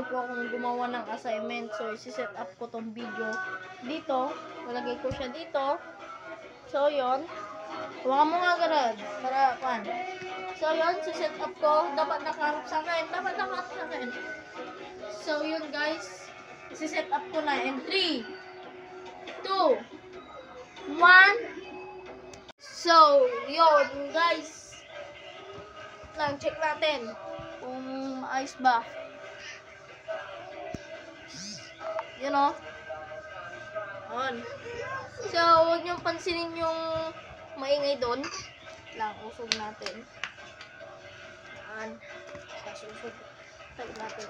po akong gumawa ng assignment. So, isi-set up ko tong video dito. Malagay ko siya dito. So, yon. Huwag mo nga ganun. Para, pan. So, yon. Si-set up ko. Dapat nakaharap sa akin. So, yun guys. Si-set up ko na. And 3, 2, 1. So, yun guys. Lang, check natin kung maayos ba. Yun o. On. So, huwag niyong pansinin yung maingay doon. Lang, usog natin. Yan. Usog. Tayo natin.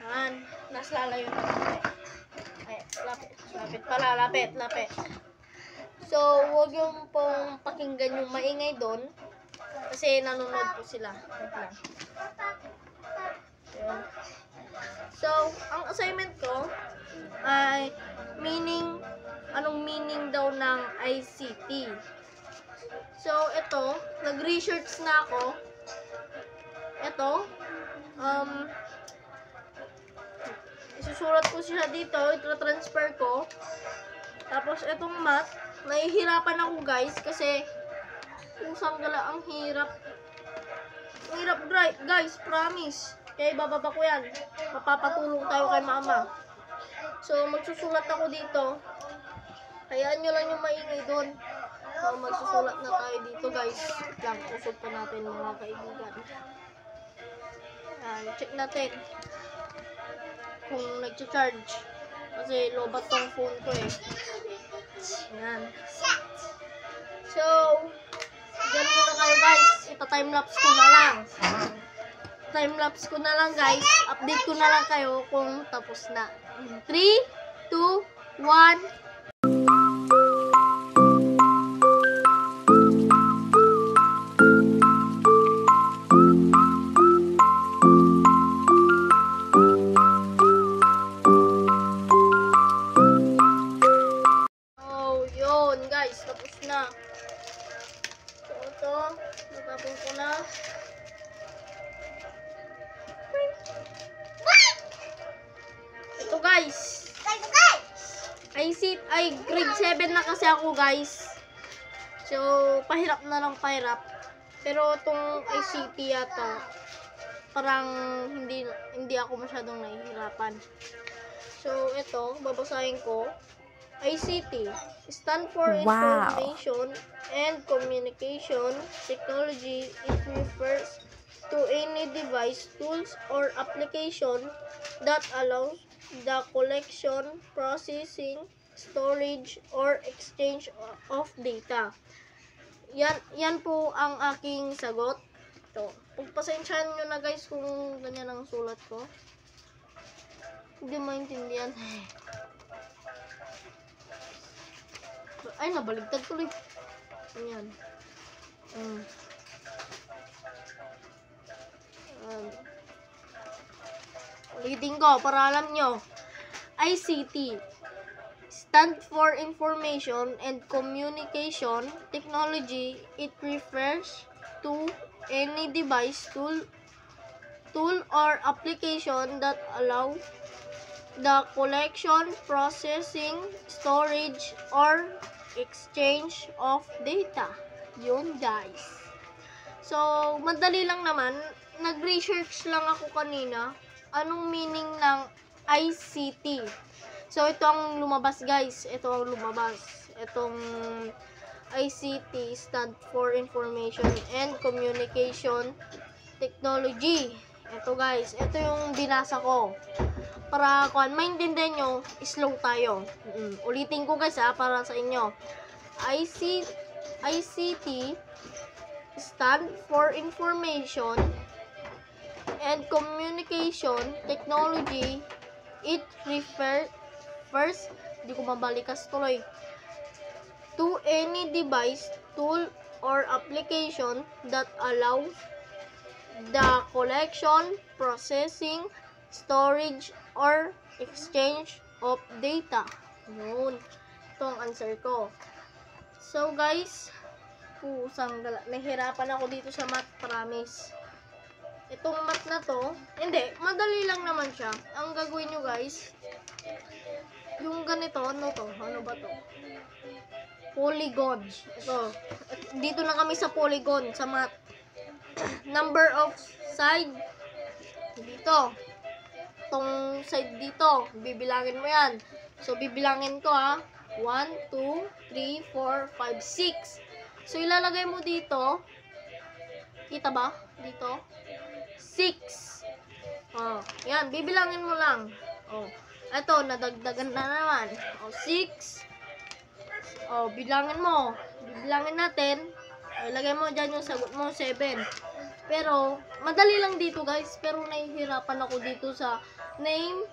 Yan. Nasa lalayo na natin. Ay, lapit. So, huwag yung pong pakinggan yung maingay doon. Kasi nanonood po sila. So, ang assignment ko ay anong meaning daw ng ICT. So, ito, nag-research na ako. Ito, isusulat ko siya dito, ito-transfer ko. Tapos, itong math, nahihirapan ako guys, kasi usang gala, ang hirap. Ang hirap guys, promise. Kaya bababa ko yan. Mapapatulong tayo kay mama. So, magsusulat ako dito. Hayaan nyo lang yung maingay doon. So, magsusulat na tayo dito guys. Lang, usog pa natin mga kaibigan. Yan, check natin kung nag-charge. Kasi lobat tong phone ko eh. Yan. So, dyan muna kayo guys. Ipa-timelapse ko na lang. Timelapse ko na lang guys. Update ko na lang kayo kung tapos na. 3, 2, 1. Oh, yun guys. Tapos na. So, ito. Natapon ko na. Ito guys. Ay grade 7 na kasi ako guys. So, pahirap na lang pahirap. Pero itong ICT yata, parang hindi ako masyadong nahihirapan. So, ito, babasahin ko. ICT stand for Information and Communication Technology. It refers to any device, tools, or application that allows the collection, processing, storage, or exchange of data. Yan po ang aking sagot. Ito. Pagpasensyahan nyo na guys kung ganyan ang sulat ko. Hindi maintindihan. Ay, nabaligtad tuloy. Ayan. Ulitin ko para alam nyo. ICT stand for Information and Communication Technology. It refers to any device, tool or application that allow the collection, processing, storage, or exchange of data. Yun guys. So, madali lang naman. Nag-research lang ako kanina. Anong meaning ng ICT? So, ito ang lumabas guys. Ito ang lumabas. Itong ICT stand for Information and Communication Technology. Ito guys. Ito yung binasa ko. Para kung maintindihan nyo, slow tayo. Ulitin ko guys para sa inyo. ICT stand for Information and Communication Technology. It refers, di ko mabalikas tuloy, to any device, tool, or application that allows the collection, processing, storage, or exchange of data. Yun. Ito ang answer ko. So, guys, pusang gala. Nahihirapan ako dito sa math, promise. itong math na to, hindi, madali lang naman siya. Ang gagawin nyo guys, yung ganito, ano to? Ano ba to? Polygon. Ito. Dito na kami sa polygon, sa math. Number of side, dito. Itong side dito, bibilangin mo yan. So, bibilangin ko 1, 2, 3, 4, 5, 6. So, ilalagay mo dito. Kita ba? Dito. 6. Oh, yan. Bibilangin mo lang. Oh, ito, nadagdagan na naman. Oh, 6. Oh, bilangin mo. Bibilangin natin. Oh, ilagay mo dyan yung sagot mo, 7. Pero, madali lang dito, guys. Pero, nahihirapan ako dito sa name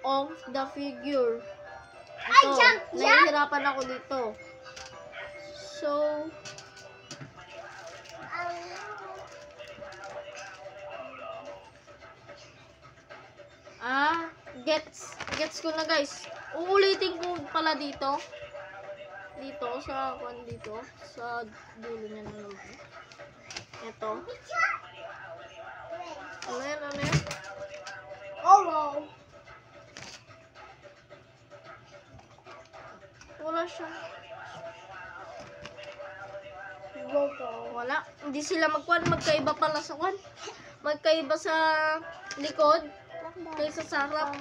of the figure. Ito, nahihirapan ako dito. So, gets ko na guys. Uulitin ko pala dito. Dito, sa dulo niya na naman. Ito. Ano yan, ano yan? Oh, wala siya. Wala. Hindi sila magkaiba pala sa kwan. Magkaiba sa likod. Kaysa sa harap.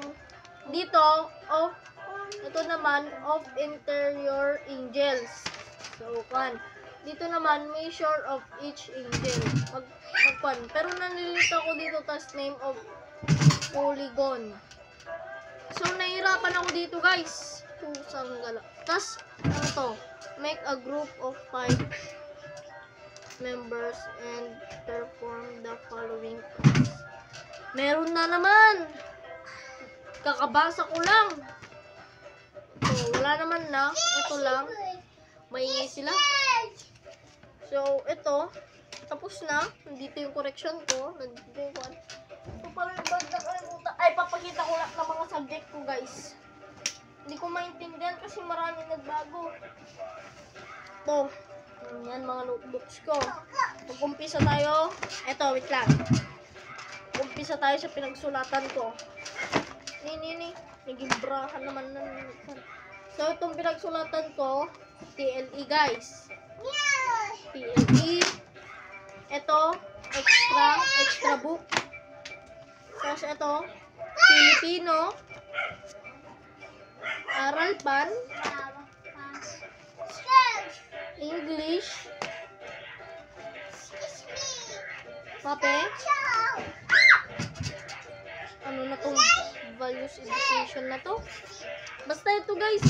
Dito, ito naman, of interior angels. So, kwan. Dito naman, measure of each angel. Magkwan. Pero nanilito ako dito, tas name of polygon. So, nahihirapan ako dito, guys. Pusang gala. Tas, ano to? Make a group of 5 members and perform the following tasks. Meron na naman. Kakabasa ko lang. So, wala naman na. Ito lang. Maingay sila. So, ito. Tapos na. Nandito yung correction ko. Nandito yung one. Ito pala yung bag na kalimutan. Ay, papakita ko lang ng mga subject ko, guys. Hindi ko maintindihan kasi marami nagbago. Ito. Yan, mga notebooks ko. Mag-umpisa tayo. Ito, wait lang. Umpisa tayo sa pinagsulatan ko. Nagibrahan naman ng... So, itong pinagsulatan ko, TLE, guys. TLE. Ito, extra book. Tapos ito, Filipino. Aral pan. English. Pape. Ano na tong values education na to? Basta ito guys,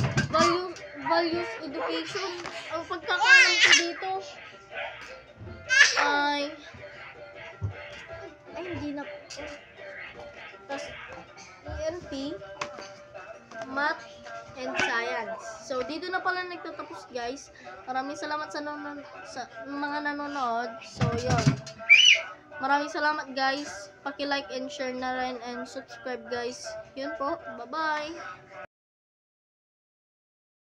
values education. Ang pagkakalam ko dito ay hindi na. Tapos ENP, math and science. So dito na pala nagtatapos guys. Maraming salamat sa mga nanonood. So yon. Maraming salamat guys. Paki-like and share na rin and subscribe guys. Yun po. Bye-bye.